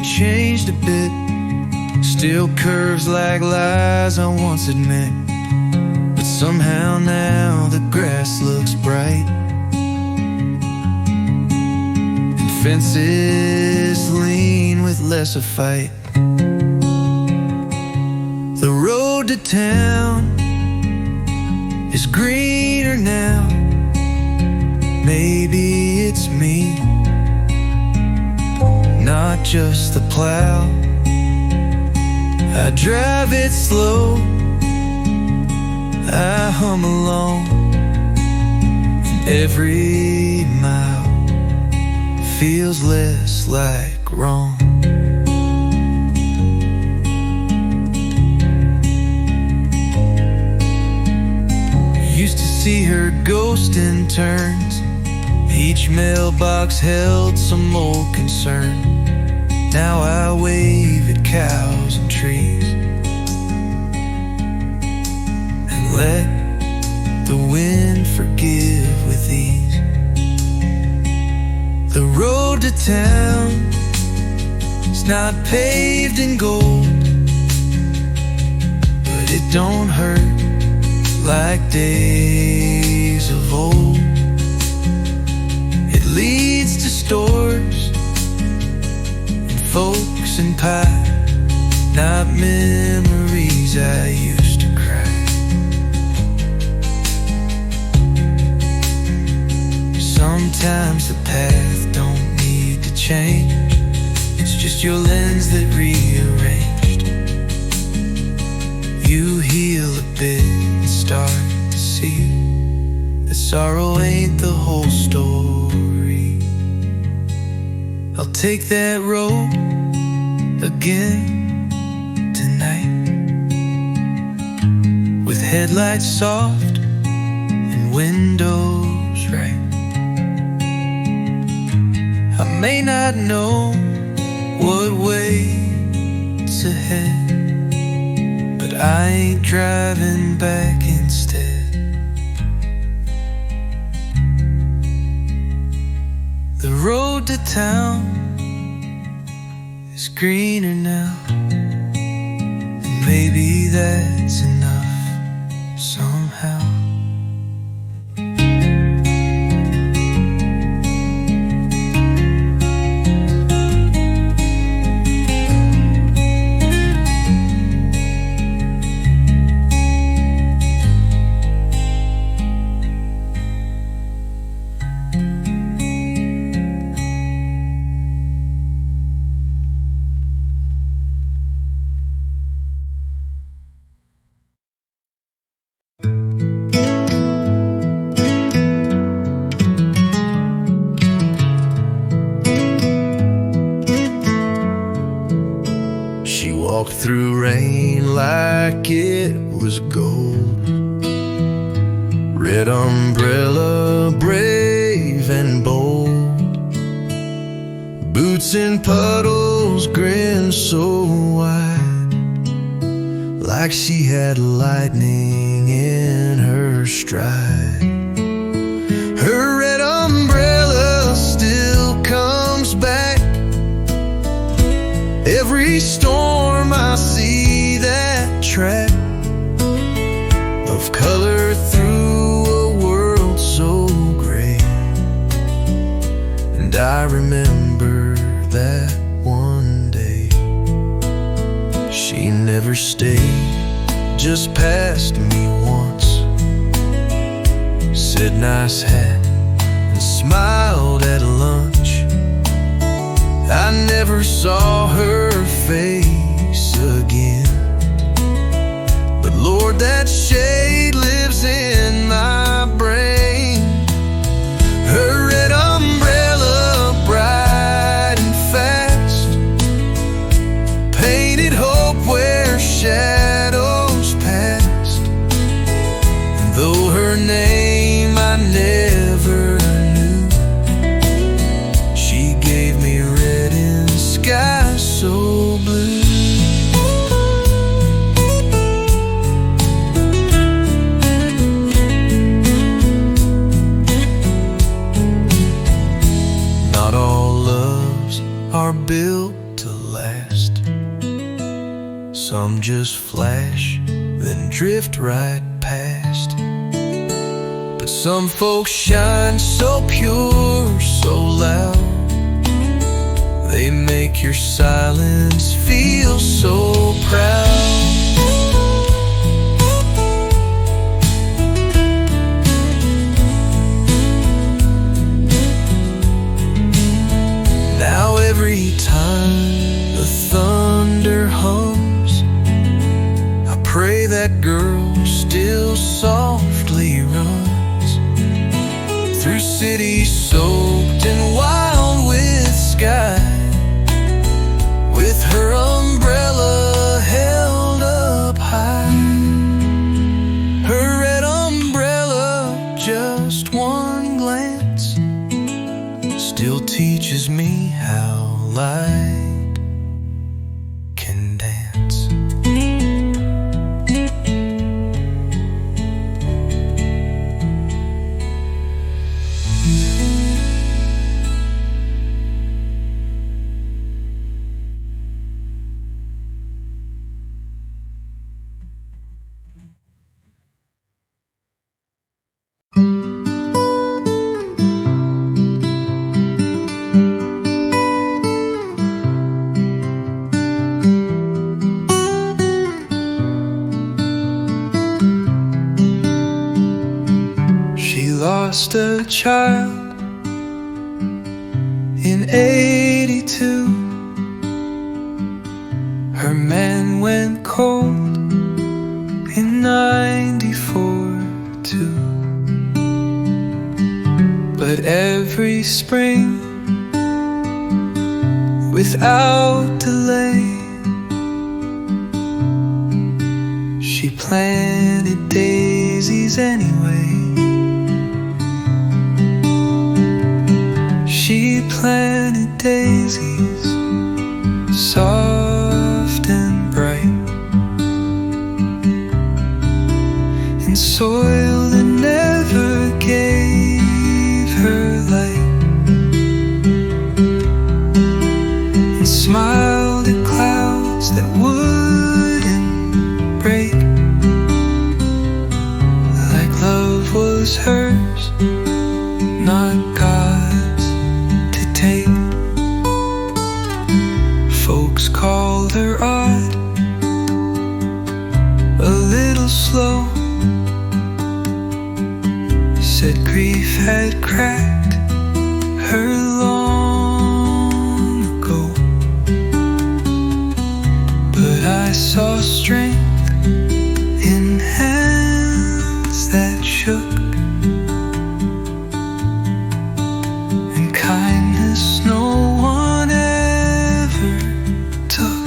changed a bit, still curves like lies I once admit. But somehow now the grass looks bright, and fences lean with less of fight. The road to town is greener now. Maybe it's me, not just the plow. I drive it slow, I hum along, and every mile feels less like wrong. Used to see her ghost in turns, each mailbox held some old concern. Now I wave at cows and trees and let the wind forgive with ease. The road to town is not paved in gold, but it don't hurt like days of old. It leads to stores and folks and pie, not memories I used to cry. Sometimes the path don't need to change, it's just your lens that rearranged. You heal a bit and start to see that sorrow ain't the whole story. I'll take that road again tonight, with headlights soft and windows right. I may not know what way's ahead, but I ain't driving back instead. The road to town is greener now, and maybe that's enough somehow. Walked through rain like it was gold, red umbrella, brave and bold, boots in puddles, grin so wide, like she had lightning in her stride. Her red umbrella still comes back every storm. I see that track of color through a world so gray, and I remember that one day she never stayed, just passed me once, said nice hat and smiled at lunch. I never saw her face again, but Lord, that shade lives in my brain. Her red umbrella, bright and fast, painted hope where shadows passed. And though her name I never knew, she gave me red in sky so blue. Not all loves are built to last. Some just flash, then drift right past. But some folks shine so pure, so loud. They make your silence feel so proud. Now every time the thunder hums, I pray that girl still softly runs through cities soaked and wild with sky, with her umbrella held up high. Her red umbrella, just one glance, still teaches me how light can dance. Lost a child in '82. Her man went cold in '94 too. But every spring, without delay, she planted daisies anyway. She planted daisies, soft and bright, in soil that never gave her light, and smiled at clouds that wouldn't break, like love was hers, not God's. Folks called her odd, a little slow, said grief had cracked her long ago. But I saw strength in hands that shook, and kindness no one ever took.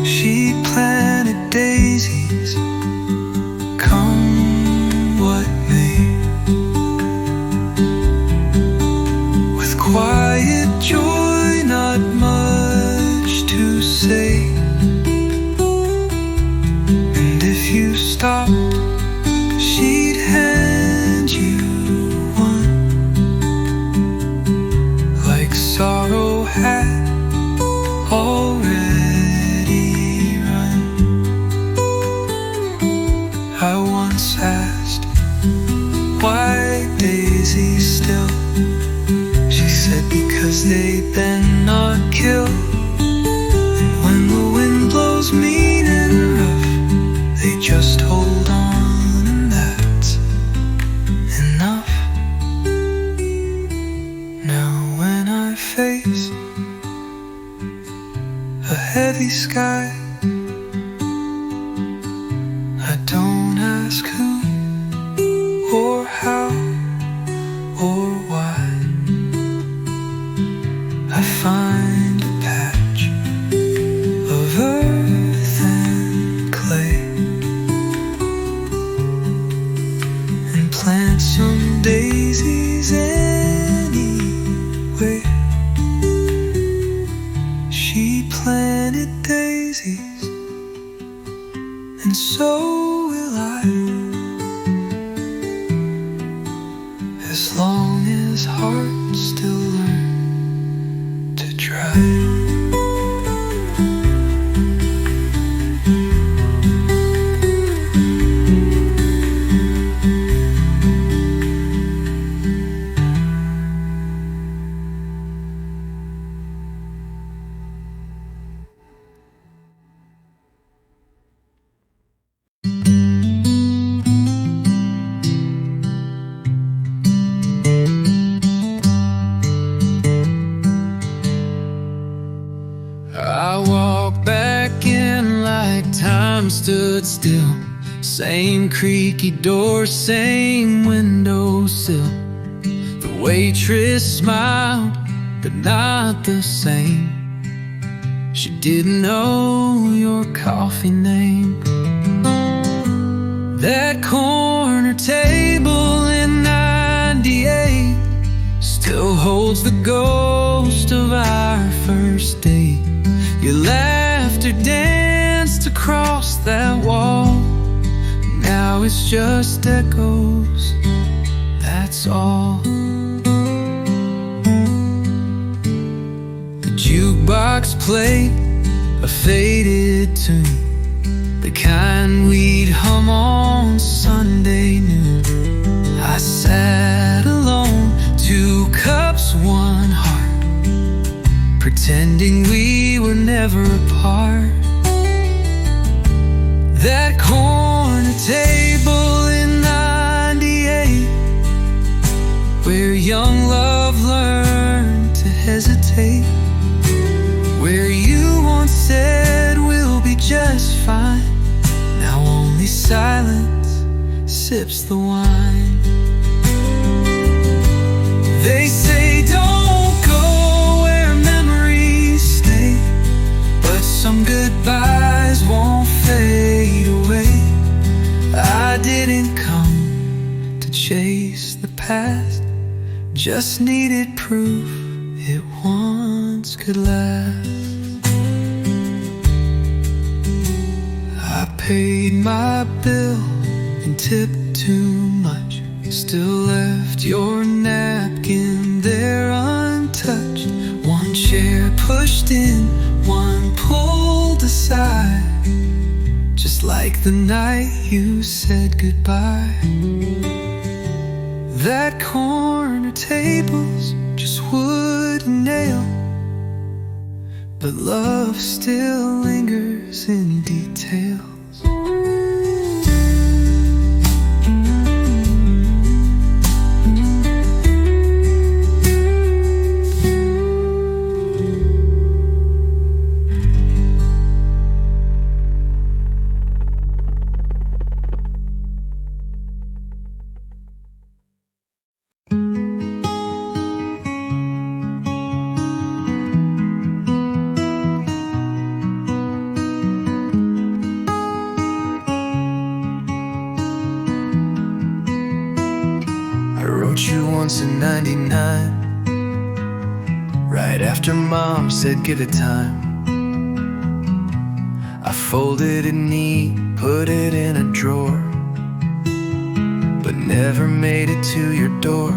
She planted daisies, come what may, with quiet joy, not much to say. And if you stopped, she'd hand you one, like sorrow had already run. I once asked, why daisies still? She said, because they've been not killed. And when the wind blows mean and rough, they just hold on, and that's enough. Now when I face a heavy sky, I don't ask who or how or why. I find a patch of earth and clay and plant some daisies anywhere. She planted daisies, and so will I, as long as hearts still learn to try. goodbye. I walk back in like time stood still. Same creaky door, same windowsill. The waitress smiled, but not the same. She didn't know your coffee name. That corner table in 98 still holds the ghost of our first date. Your laughter danced across that wall. Now it's just echoes, that's all. The jukebox played a faded tune, the kind we'd hum on Sunday noon. I sat alone, 2 cups, 1 heart, pretending we were never apart. That corner table in 98, where young love learned to hesitate, where you once said we'll be just fine. Now only silence sips the wine. They say don't go where memories stay, but some goodbyes won't fade away. I didn't come to chase the past, just needed proof it once could last. I paid my bill and tipped too much, still left your napkin there untouched. 1 chair pushed in, 1 pulled aside, just like the night you said goodbye. That corner table's just wood and nail, but love still lingers in details. In 99, right after Mom said give it time, I folded it neat, put it in a drawer, but never made it to your door.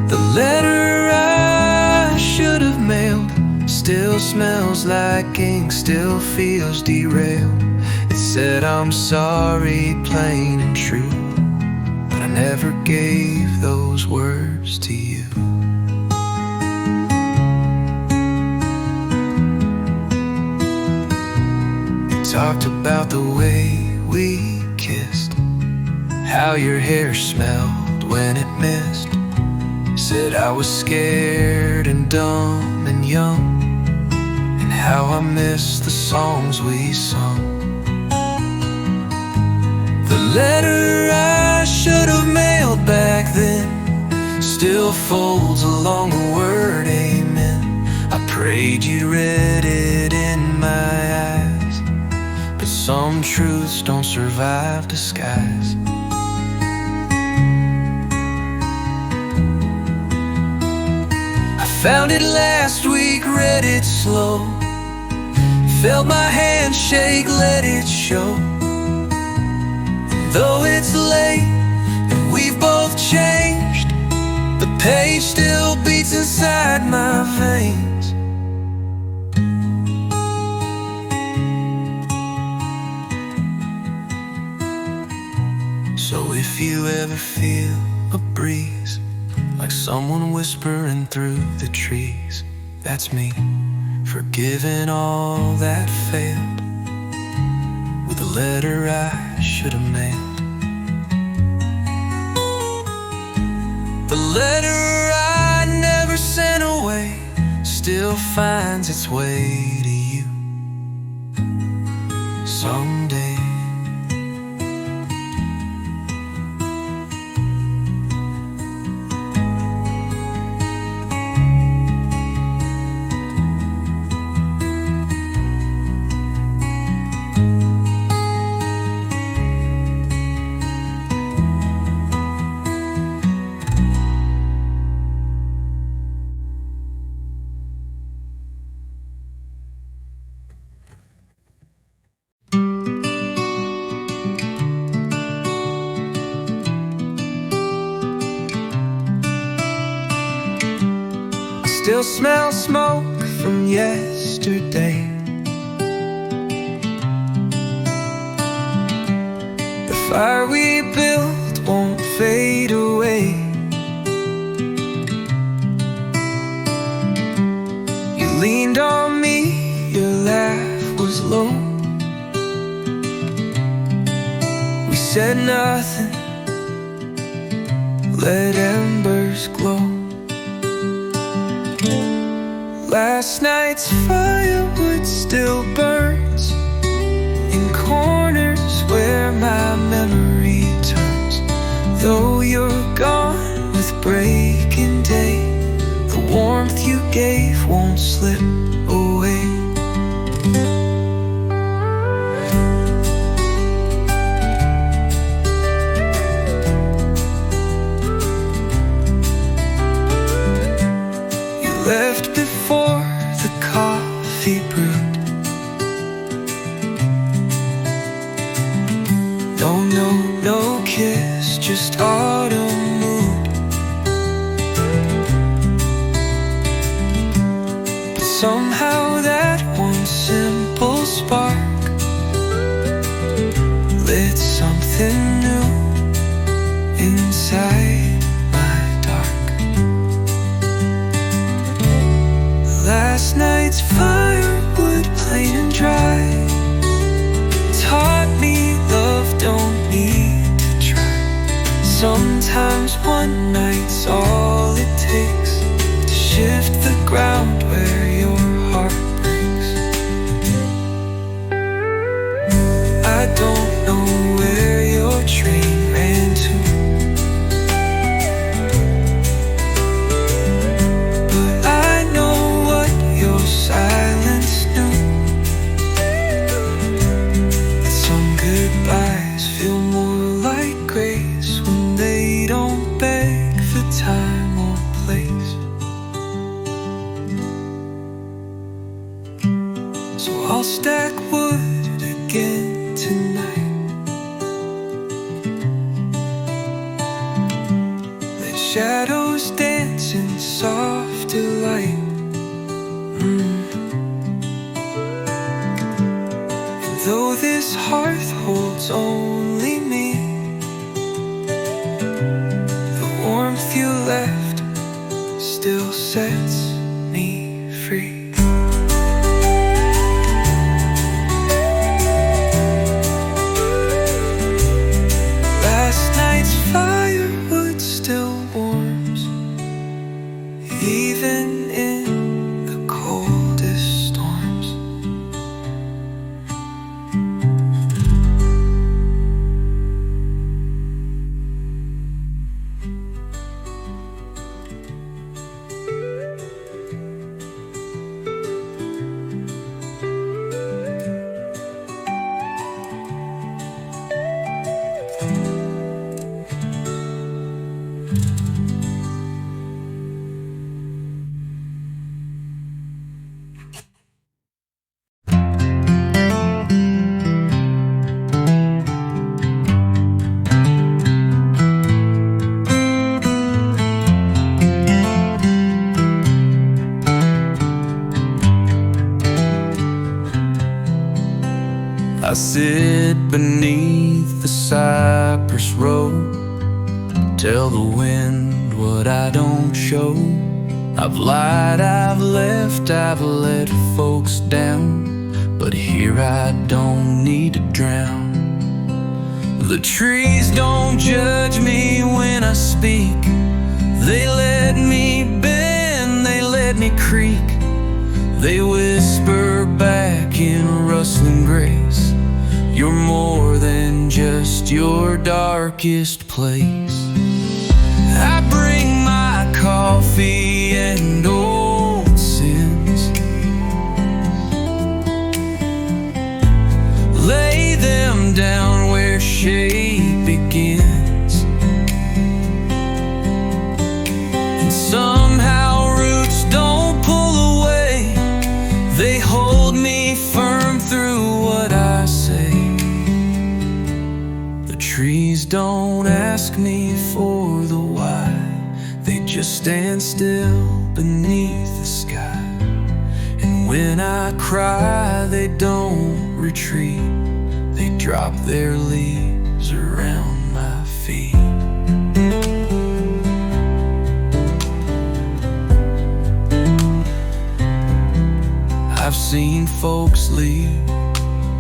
The letter I should have mailed still smells like ink, still feels derailed. It said I'm sorry, plain and true, I never gave those words to you. You talked about the way we kissed, how your hair smelled when it missed. Said I was scared and dumb and young, and how I missed the songs we sung. The letter I should have mailed back then still folds along the word amen. I prayed you read it in my eyes, but some truths don't survive disguise. I found it last week, read it slow, felt my hand shake, let it show. Though it's late and we've both changed, The page still beats inside my veins. So if you ever feel a breeze, like someone whispering through the trees, that's me, forgiving all that failed, with a letter I should have mailed. The letter I never sent away still finds its way to you someday. Still smell smoke from yesterday. The fire we built won't fade away. You leaned on me, your laugh was low. We said nothing, let embers glow. Last night's firewood still burns in corners where my memory turns. Though you're gone with breaking day, the warmth you gave won't slip away. You left before the coffee brewed. No kiss, just autumn mood. But somehow that one simple spark lit something new inside my dark. Last night's firewood, plain and dry, taught me love don't need to try. Sometimes one night's all it takes to shift the ground where your heart breaks. I don't know where your train ran to, but I know what your silence knew. Some goodbyes feel more like grace when they don't beg for time or place. So I'll stack wood again tonight. Let shadows dance in soft delight. And though this hearth holds only me, the warmth you left still sets me free. Last night's firewood still warms, even in the coldest storms. sit beneath the Cypress Road, tell the wind what I don't show. I've lied, I've left, I've let folks down, but here I don't need to drown. The trees don't judge me when I speak. They let me bend, they let me creak. They whisper back in rustling grace, you're more than just your darkest place. I bring my coffee and old sins, lay them down where shade begins, and somehow roots don't pull away. They hold me firm through what I say. The trees don't ask me for the why, they just stand still beneath the sky. And when I cry, they don't retreat, they drop their leaves around my feet. I've seen folks leave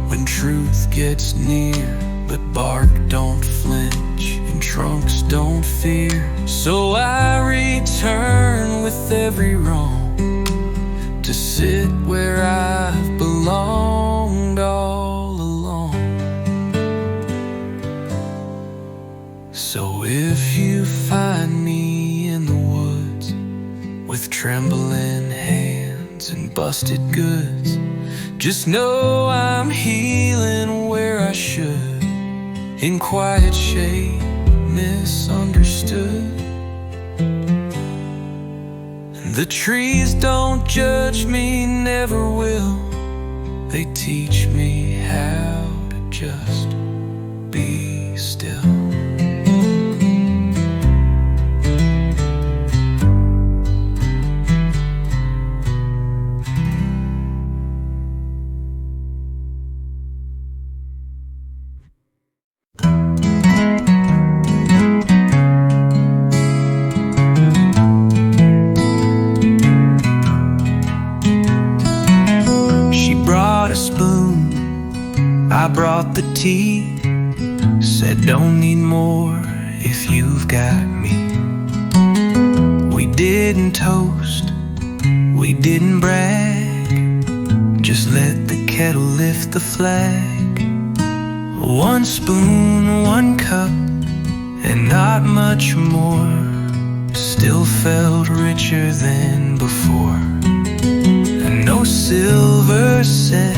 when truth gets near, but bark don't flinch and trunks don't fear. So I return with every wrong to sit where I've belonged all along. So if you find me in the woods with trembling hands and busted goods, just know I'm healing where I should, in quiet shade, misunderstood. The trees don't judge me, never will. They teach me how to just be still. I brought the tea, said don't need more if you've got me. We didn't toast, we didn't brag, just let the kettle lift the flag. One spoon, one cup, and not much more, still felt richer than before. And no silver set,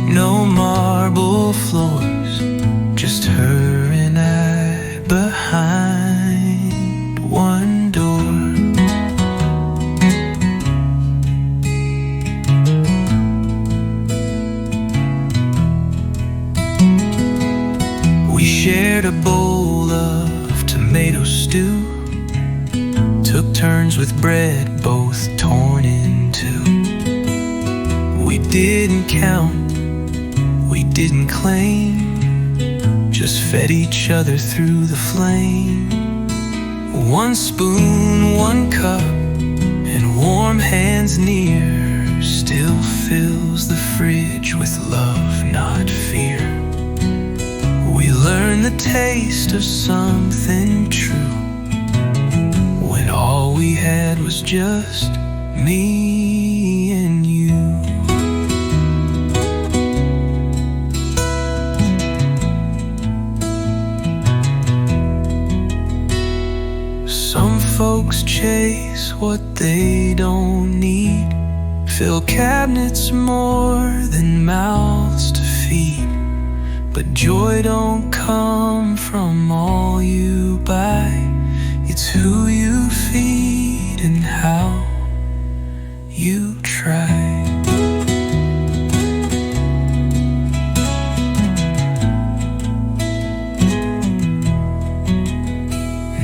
no marble floors, just her and I behind one door. We shared a bowl of tomato stew, took turns with bread both torn in two. We didn't count, we didn't claim, just fed each other through the flame. One spoon, one cup, and warm hands near, still fills the fridge with love, not fear. We learned the taste of something true, when all we had was just me and you. Some folks chase what they don't need, fill cabinets more than mouths to feed. But joy don't come from all you buy, it's who you feed and how you try.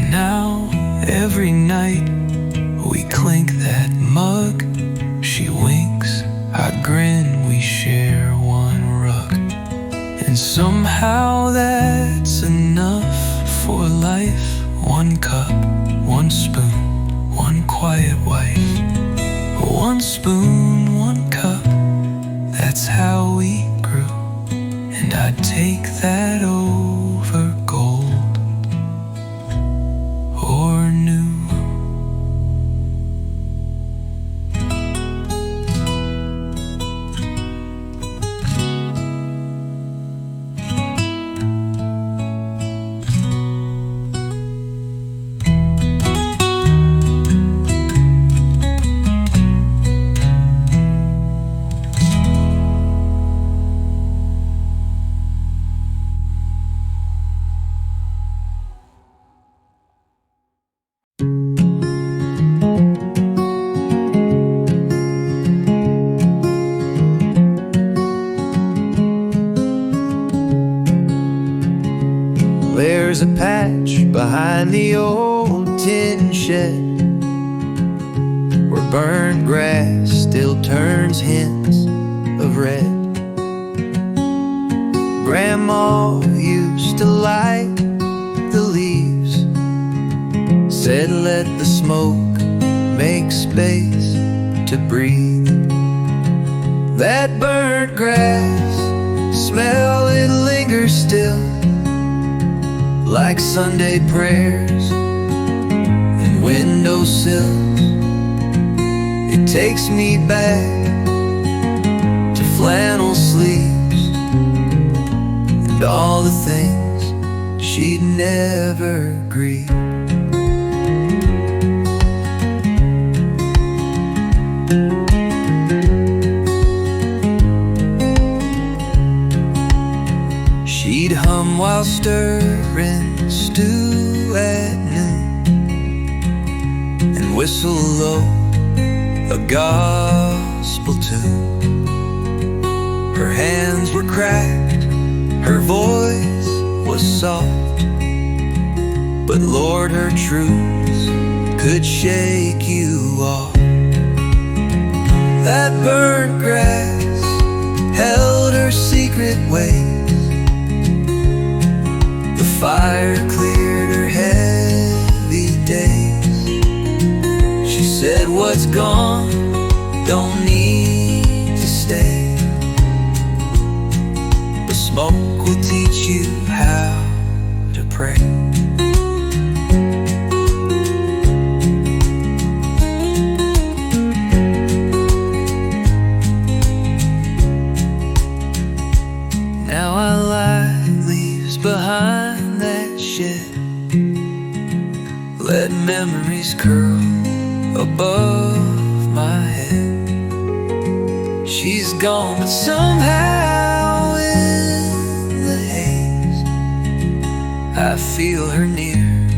Now every night we clink that mug, she winks, I grin, we share one rug. And One spoon, one cup, that's how we grew. And I'd take that over gold or new. There's a patch behind the old tin shed where burnt grass still turns hints of red. Grandma used to light the leaves, said let the smoke make space to breathe. That burnt grass smell, it lingers still, like Sunday prayers and windowsills. It takes me back to flannel sleeves and all the things she'd never grieve. She'd hum while stirring stew at noon and whistle low a gospel tune. Her hands were cracked, her voice was soft, but Lord, her truths could shake you off. That burnt grass held her secret ways. The fire cleared her heavy days. She said, what's gone don't need to stay. The smoke will teach you how to pray. Now I lie leaves behind that shed, let memories curl above my head. She's gone, but somehow in the haze I feel her near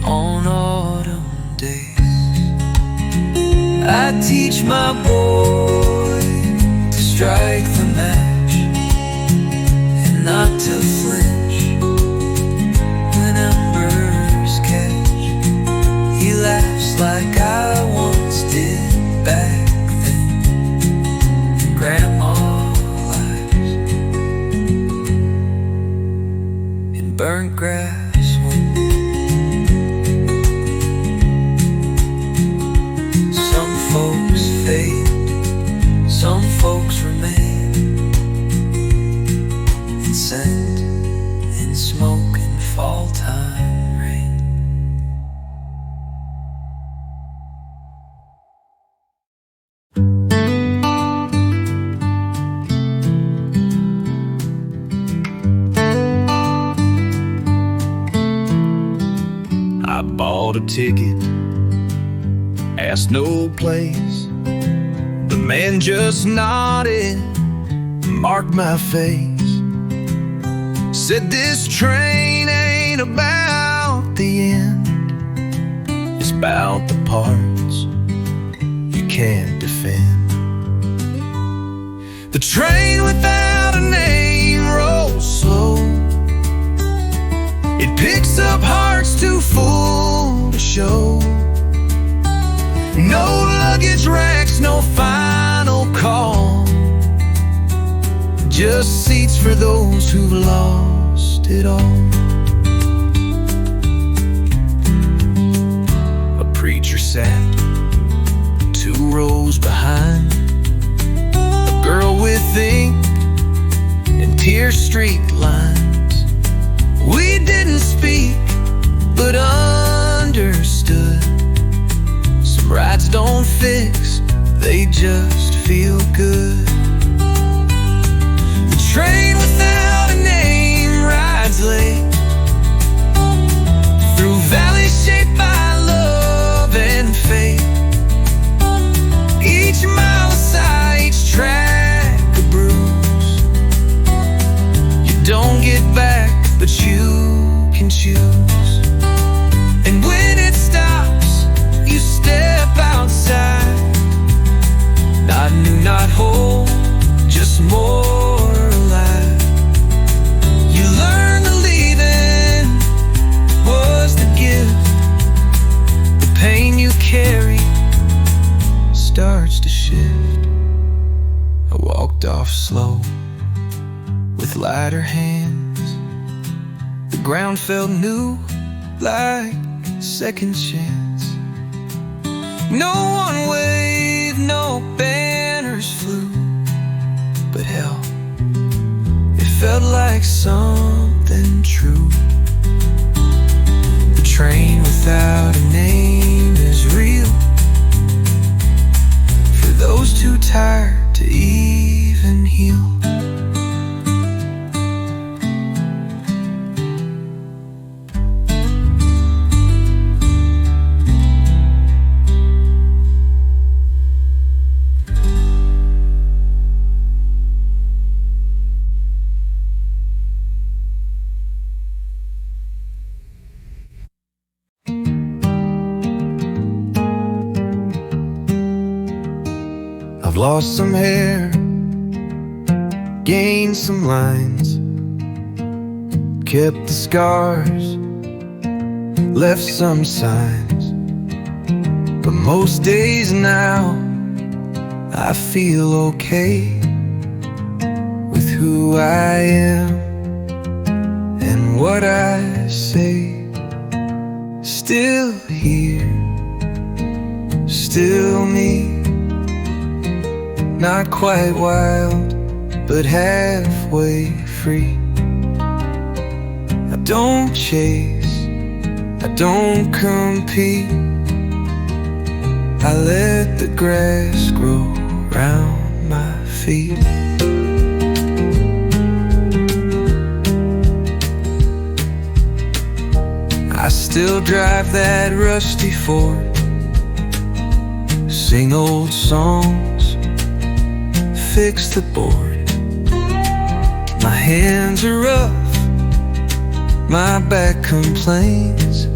on autumn days. I teach my boy to strike the match and not to flinch when embers catch. He laughs like I once did back then. Grandma lies in burnt grass wind. Some folks fade, some folks remain, and scent in smoke and fall time rain. I bought a ticket, asked no place. The man just nodded, marked my face, said this train ain't about the end, it's about the parts you can't defend. The train without a name rolls slow, it picks up hearts too full to show. No luggage racks, no final call, just seats for those who've lost it all. A preacher sat 2 rows was behind. A girl with ink and tear streaked lines. We didn't speak, but understood. Some rides don't fix, they just feel good. The train without a name rides late through valleys shaped by love and fate. Each mile a sigh, each track a bruise. You don't get back, but you can choose. And when it stops, you step outside. Not new, not whole, just more alive. You learn the leaving was the gift. The pain you carry starts to shift. I walked off slow with lighter hands. The ground felt new, like a second chance. No one waved, no banners flew, but hell, it felt like something true. The train without a name is real for those too tired to even heal. I've lost some hair, gained some lines, kept the scars, left some signs. But most days now I feel okay with who I am and what I say. Still here, still me. Not quite wild, but halfway free. I don't chase, I don't compete. I let the grass grow round my feet. I still drive that rusty Ford, sing old songs, fix the board. My hands are rough, my back complains,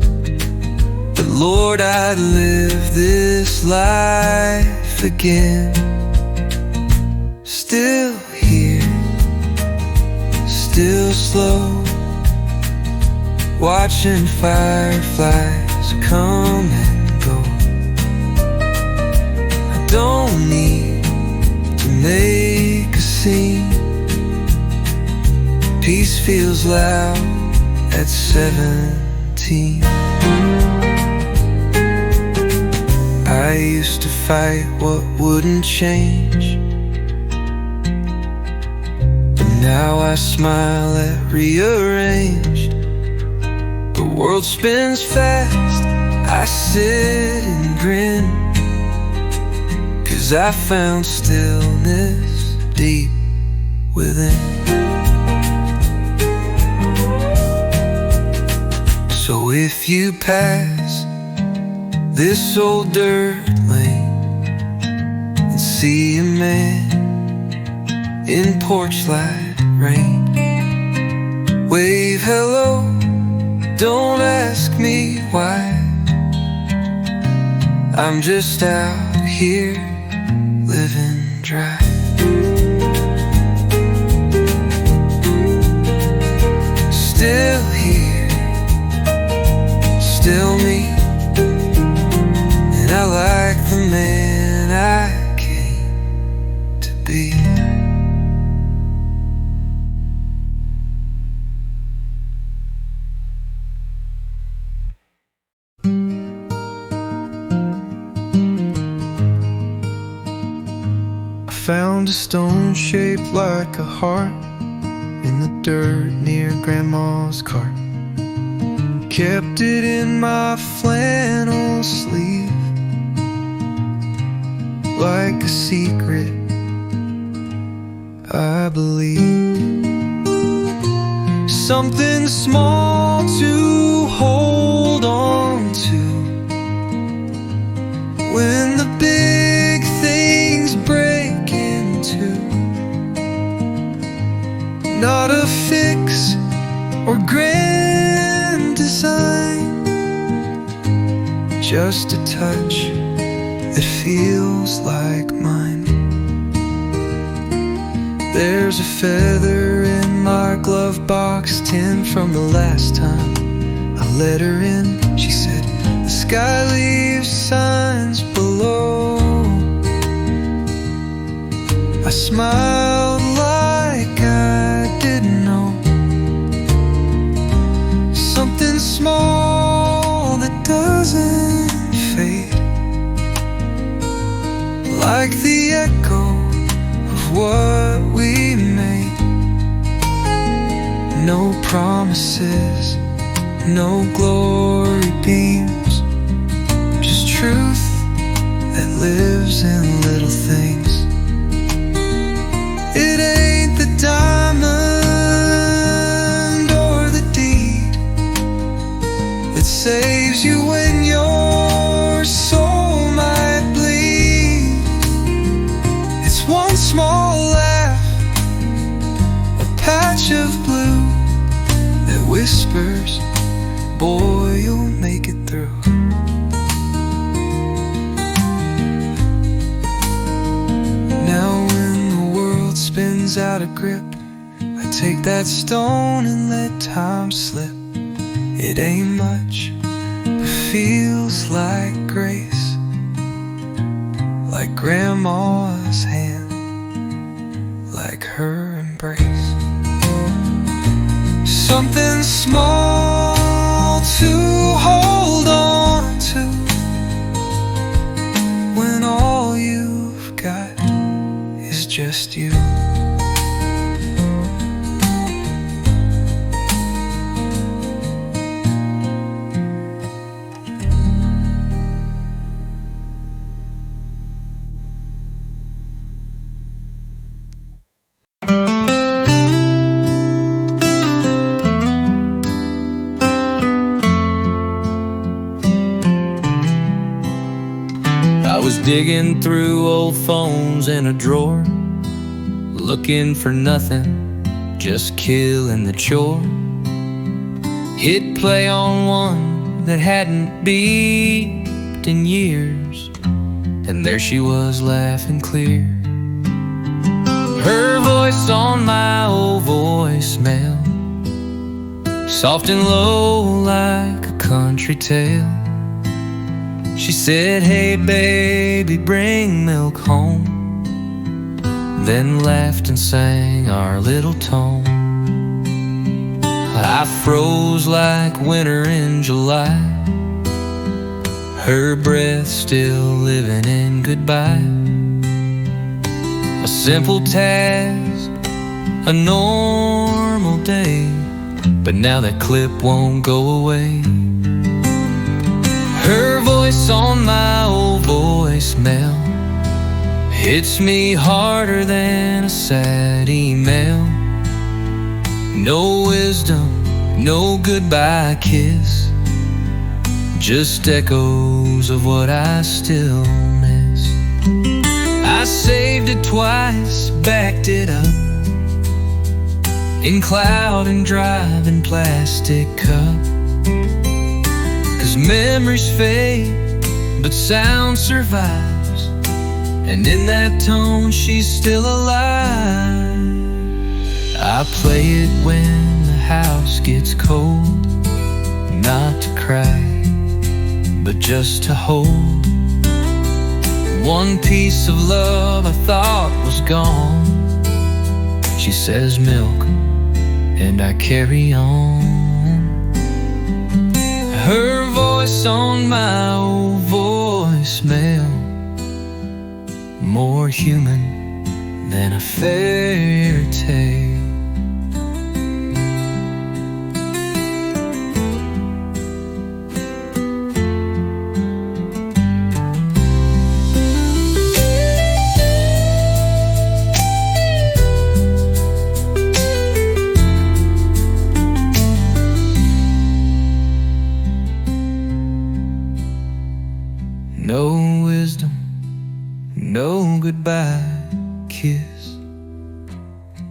but Lord, I'd live this life again. Still here, still slow, watching fireflies come and go. I don't need to make a scene. Peace feels loud at 17. I used to fight what wouldn't change, but now I smile at rearranged. The world spins fast, I sit and grin, 'cause I found stillness deep within. So if you pass this old dirt lane and see a man in porch light rain, wave hello, don't ask me why. I'm just out here living dry. Still here, still me, and I like the man I came to be. found a stone shaped like a heart in the dirt near Grandma's cart. Kept it in my flannel sleeve like a secret, I believe. Something small to hold on to when the big things break into. Not a fix or grand design, just a touch that feels like mine. There's a feather in my glove box, 10 from the last time I let her in. She said, the sky leaves signs below. I smiled like I didn't know. Something small that doesn't fade, like the echo of what we made. No promises, no glory beams, just truth that lives in little things. It ain't the diamond or the deed that saves you when your soul might bleed. It's one small laugh, a patch of blue that whispers, boy, you'll make it through. Now when the world spins out of grip, I take that stone and let time slip. It ain't much, but feels like grace, like Grandma's hand, like her embrace. Something small to hold on to when all you've got is just you. Digging through old phones in a drawer, looking for nothing, just killing the chore. Hit play on one that hadn't beeped in years, and there she was laughing clear. Her voice on my old voicemail, soft and low like a country tale. She said, hey baby, bring milk home, then laughed and sang our little tone. I froze like winter in July, her breath still living in goodbye. A simple task, a normal day, but now that clip won't go away. Her voice on my old voicemail hits me harder than a sad email. No wisdom, no goodbye kiss, just echoes of what I still miss. I saved it twice, backed it up in cloud and drive and plastic cup. 'Cause memories fade, but sound survives, and in that tone she's still alive. I play it when the house gets cold, not to cry, but just to hold. One piece of love I thought was gone. She says milk, and I carry on. Her voice on my old voicemail, more human than a fairy tale. No wisdom, no goodbye kiss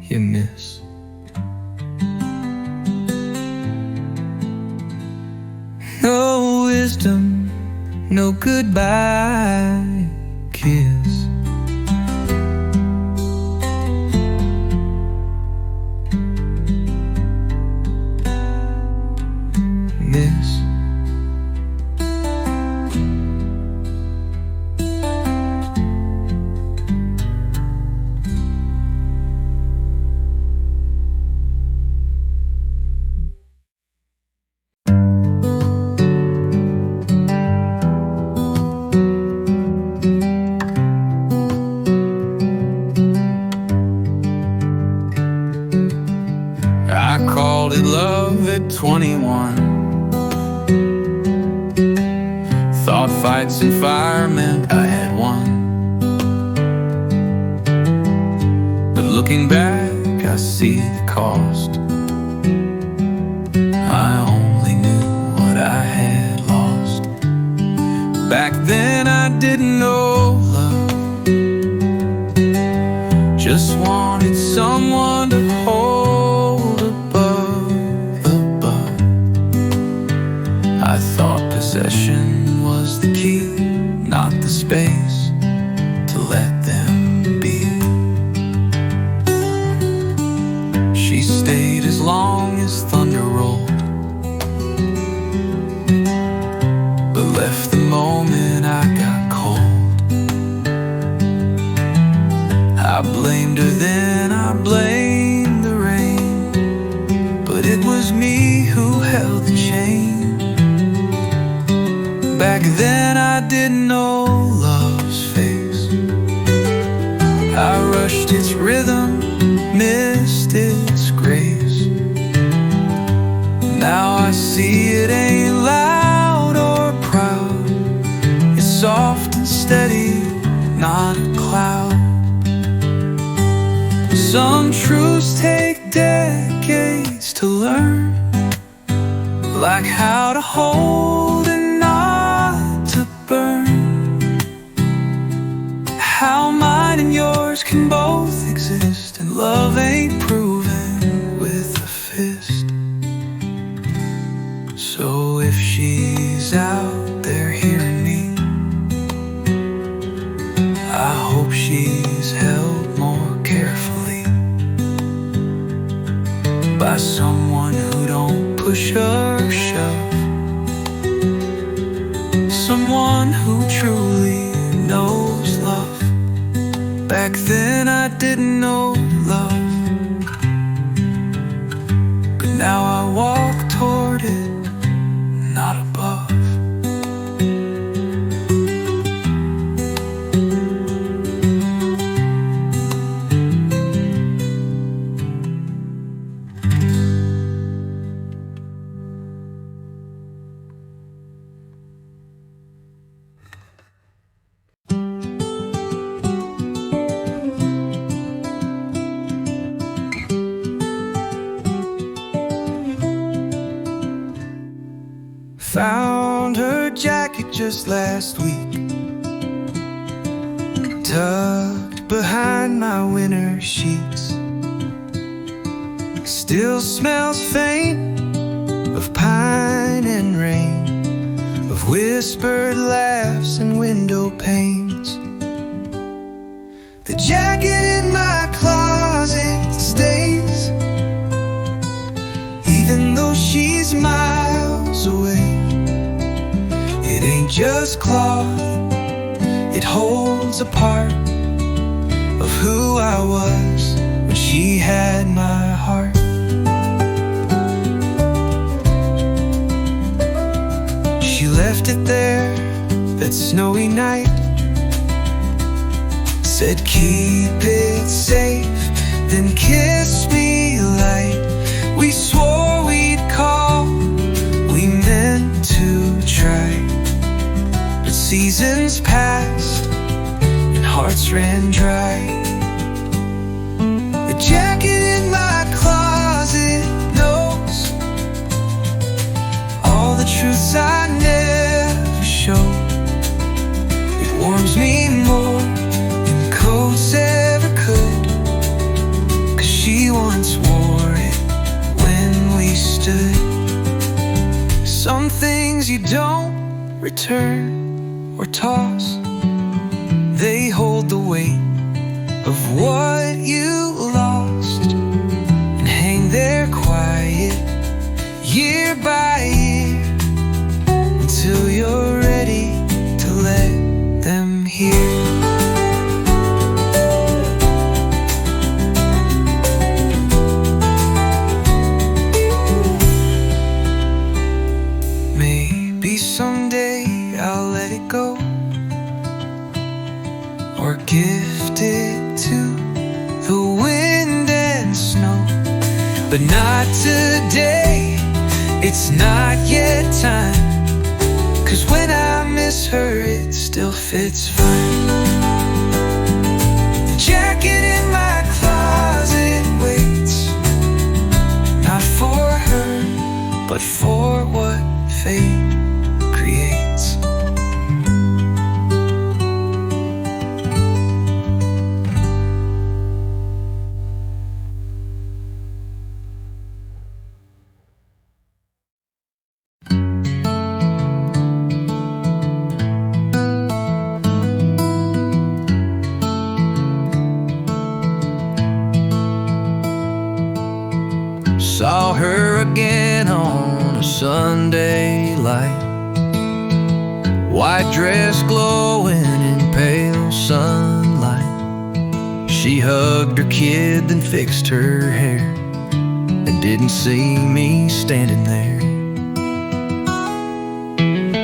you miss. No wisdom, no goodbye kiss. Miss. I called it love at 21. Thought fights and fire meant I had won. But looking back, I see the cost. I only knew what I had lost. Back then I didn't know love. Just wanted someone to hold above. I thought possession was the key, not the space to let them be. She stayed as long as thunder rolled, but left the moment I got cold. I blamed her then, I blamed the rain, but it was me who held the chain. Back then I didn't know love's face. I rushed its rhythm, missed its grace. Now I see it ain't loud or proud. It's soft and steady, not a cloud. Some truths take decades to learn, like how to hold and not to burn. How mine and yours can both exist, and love ain't proven with a fist. So if she's out there hearing me, I hope she's held more carefully by someone who don't push or shove, someone who truly knows love. Back then I didn't know love, but now I walk toward it, not above. Found her jacket just last week, tucked behind my winter sheets. Still smells faint of pine and rain, of whispered laughs and window panes. The jacket in my closet stays, even though she's miles away. It ain't just cloth, it holds a part of who I was when she had my heart. She left it there that snowy night, said keep it safe, then kissed me light. We swore we'd call, we meant to try. But seasons passed and hearts ran dry. The jacket in my closet knows all the truths I never showed. It warms me more than coats ever could, 'cause she once wore it when we stood. Some things you don't return or toss, they hold the weight of what you lost and hang there quiet year by year until you're ready to let them hear. Maybe someday I'll let it go or gift it to the wind and snow, but not today, it's not yet time. 'Cause when I miss her, it still fits fine. The jacket in my closet waits, not for her, but for what fate creates. Saw her again on a Sunday light, white dress glowing in pale sunlight. She hugged her kid, then fixed her hair, and didn't see me standing there.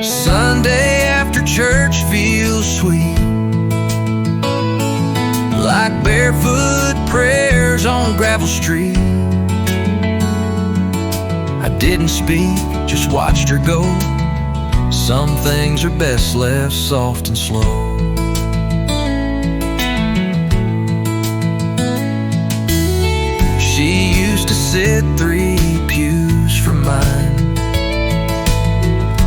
Sunday after church feels sweet, like barefoot prayers on gravel street. I didn't speak, just watched her go. Some things are best left soft and slow. She used to sit 3 pews from mine.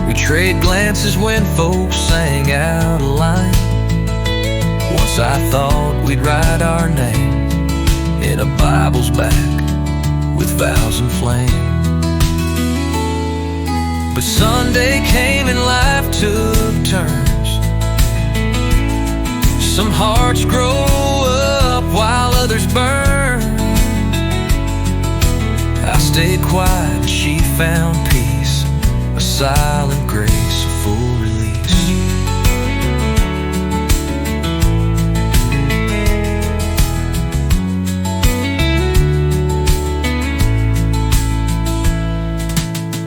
We trade glances when folks sang out a line. Once I thought we'd write our name in a Bible's back with vows and flame. But Sunday came and life took turns. Some hearts grow up while others burn. I stayed quiet, she found peace, a silent grace, a full release.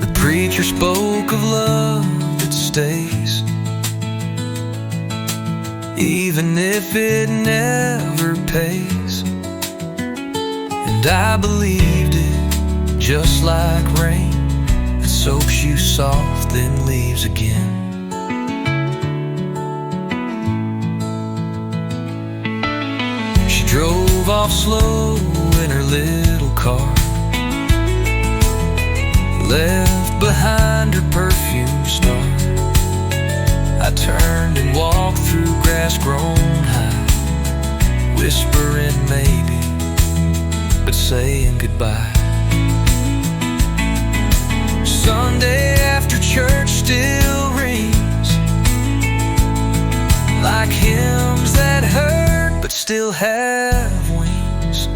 The preacher spoke of love that stays, even if it never pays. And I believed it, just like rain that soaks you soft then leaves again. She drove off slow in her little car, left behind her perfume star. I turned and walked through grass grown high, whispering maybe, but saying goodbye. Sunday after church still rings like hymns that hurt but still have wings.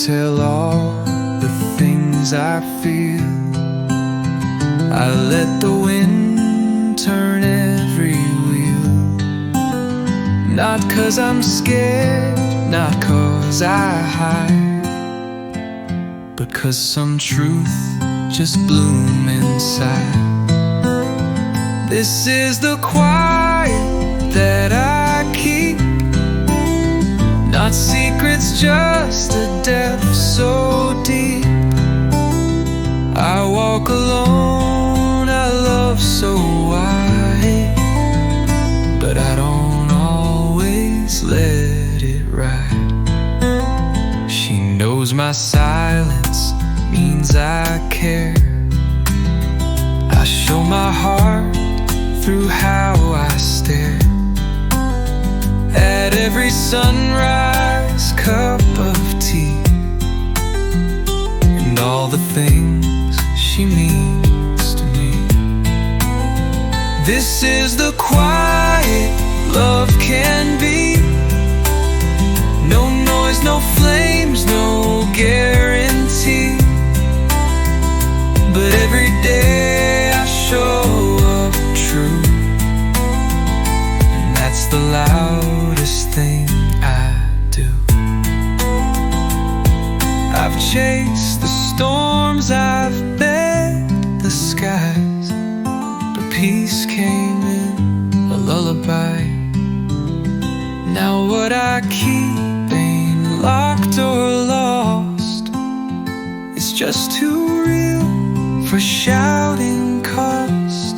tell all the things I feel. I let the wind turn every wheel. Not 'cause I'm scared, not 'cause I hide, but 'cause some truth just bloom inside. This is the quiet that I keep, not secrets, just a depth so deep. I walk alone, I love so wide, but I don't always let it ride. She knows my silence means I care. I show my heart through how I stare at every sunrise cup of tea, and all the things she means to me. This is the quiet love can be. No noise, no flames, no guarantee, but every day I show up true, and that's the loudest thing I do. I've chased the storms, I've bet the skies, but peace came in a lullaby. Now what I keep ain't locked or lost, it's just too real for shouting cost.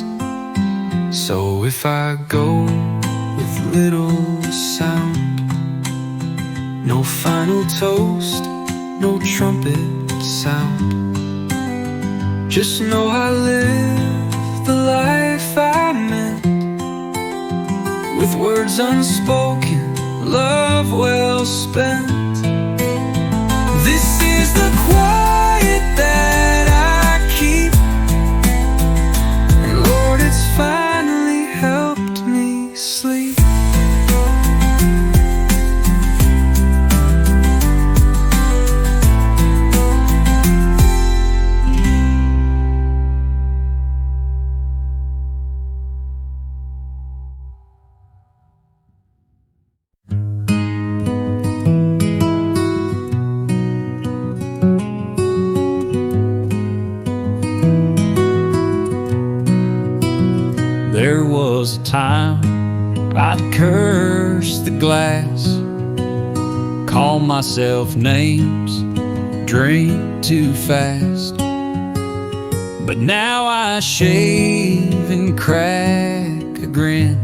So if I go with little sound, no final toast, no trumpet sound, just know I live the life I meant, with words unspoken, love well spent. This is the quiet that I keep, and Lord, it's finally helped me sleep. There was a time I'd curse the glass, call myself names, drink too fast. But now I shave and crack a grin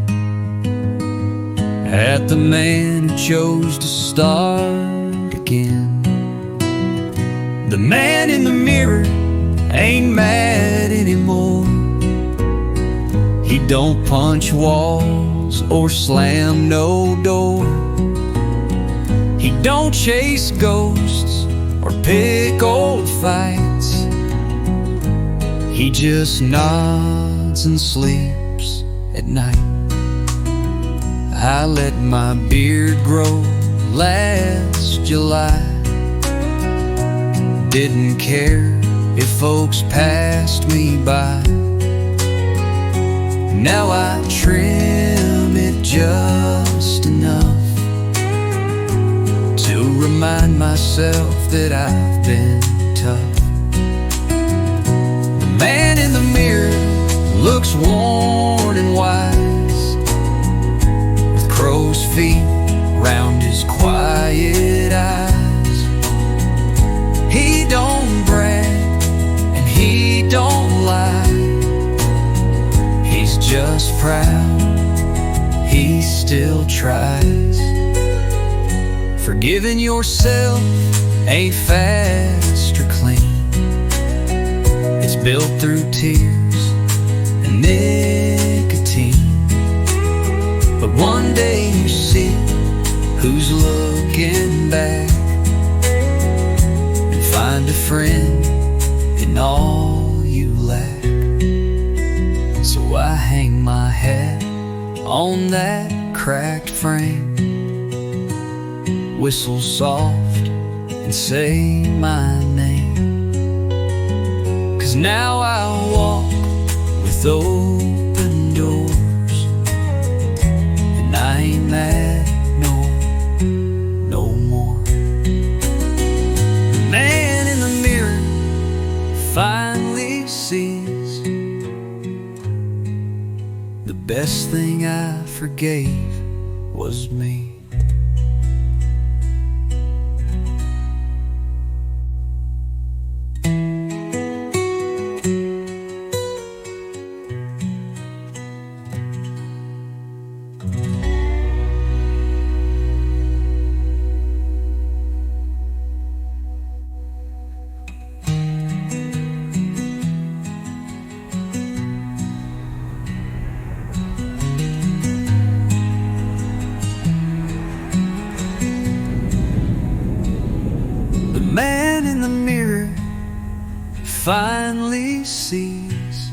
at the man who chose to start again. The man in the mirror ain't mad anymore. He don't punch walls or slam no door. He don't chase ghosts or pick old fights. He just nods and sleeps at night. I let my beard grow last July. Didn't care if folks passed me by. Now I trim it just enough to remind myself that I've been tough. The man in the mirror looks worn and wise, with crow's feet round his quiet eyes. He don't brag and he don't lie, he's just proud, he still tries. Forgiving yourself ain't fast or clean, it's built through tears and nicotine. But one day you see who's looking back, and find a friend in all you lack. So I hang my hat on that cracked frame, whistle soft and say my name. 'Cause now I walk with open doors, and I ain't mad no more. The man in the mirror finally sees the best thing I forgave was me. Man in the mirror finally sees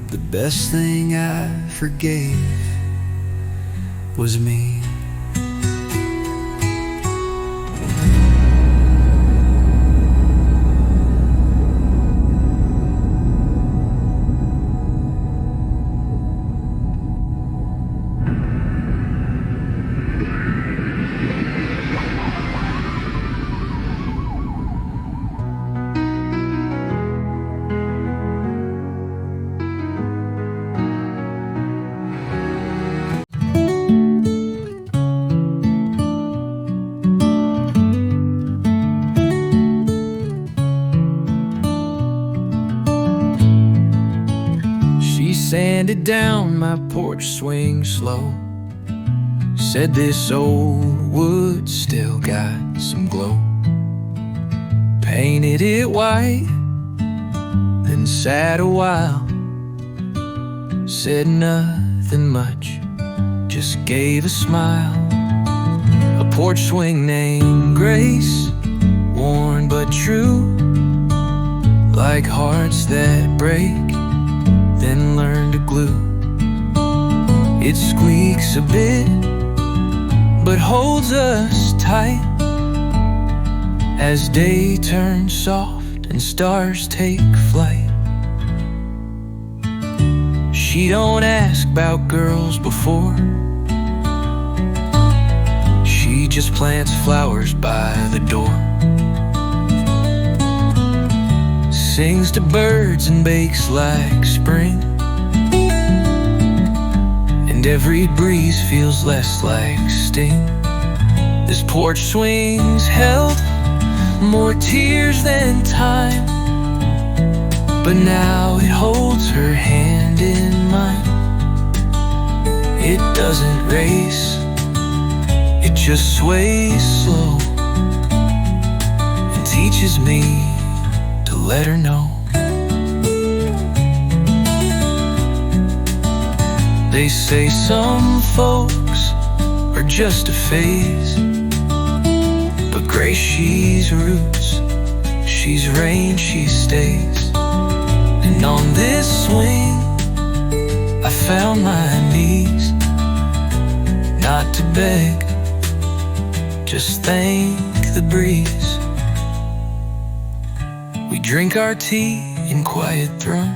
the best thing I forgave was me. Sanded down my porch swing slow. Said this old wood still got some glow. Painted it white, then sat a while. Said nothing much, just gave a smile. A porch swing named Grace, worn but true, like hearts that break then learn to glue. It squeaks a bit, but holds us tight as day turns soft and stars take flight. She don't ask about girls before, she just plants flowers by the door. Sings to birds and bakes like spring, and every breeze feels less like sting. This porch swing's held more tears than time, but now it holds her hand in mine. It doesn't race, it just sways slow and teaches me to let her know. They say some folks are just a phase, but Grace, she's roots, she's rain, she stays. And on this swing I found my knees, not to beg, just thank the breeze. We drink our tea in quiet throne.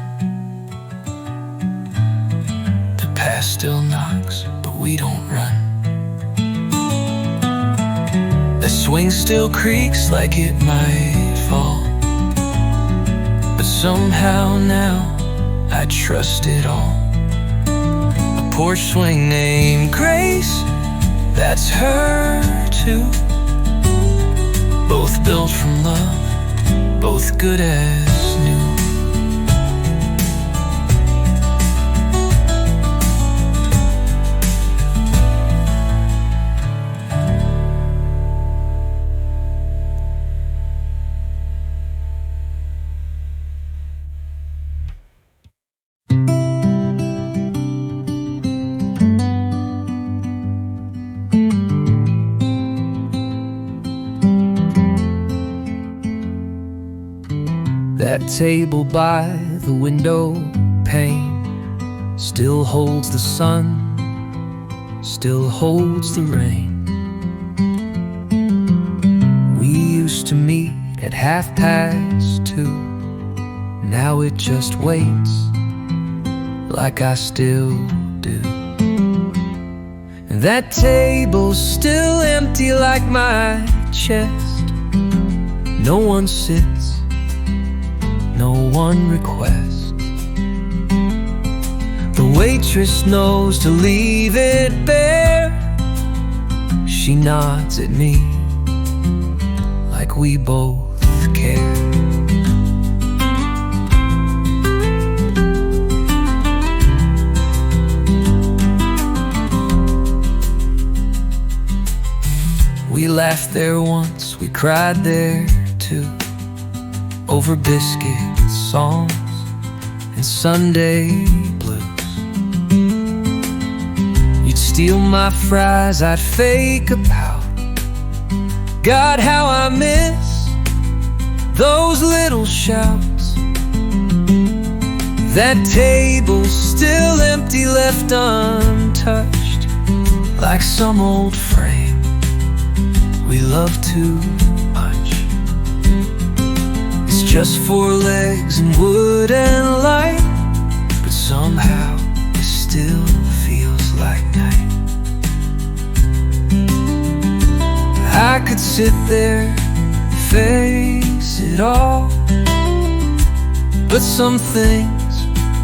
The past still knocks, but we don't run. The swing still creaks like it might fall, but somehow now I trust it all. A porch swing named Grace, that's her too. Both built from love, both good as new. That table by the window pane still holds the sun, still holds the rain. at 2:30. Now it just waits, like I still do. And that table's still empty like my chest. No one sits, no one requests. The waitress knows to leave it bare. She nods at me like we both care. We laughed there once, we cried there too, over biscuits, songs, and Sunday blues. You'd steal my fries, I'd fake a pout. God, how I miss those little shouts. That table's still empty, left untouched, like some old frame we love too much. It's just 4 legs and wood and light, but somehow it still feels like night. I could sit there, face it all, but some things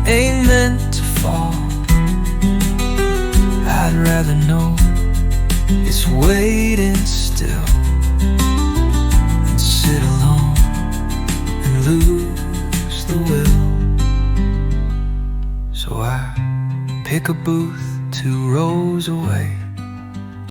ain't meant to fall. I'd rather know it's waiting still and sit alone and lose the will. So I pick a booth 2 rows away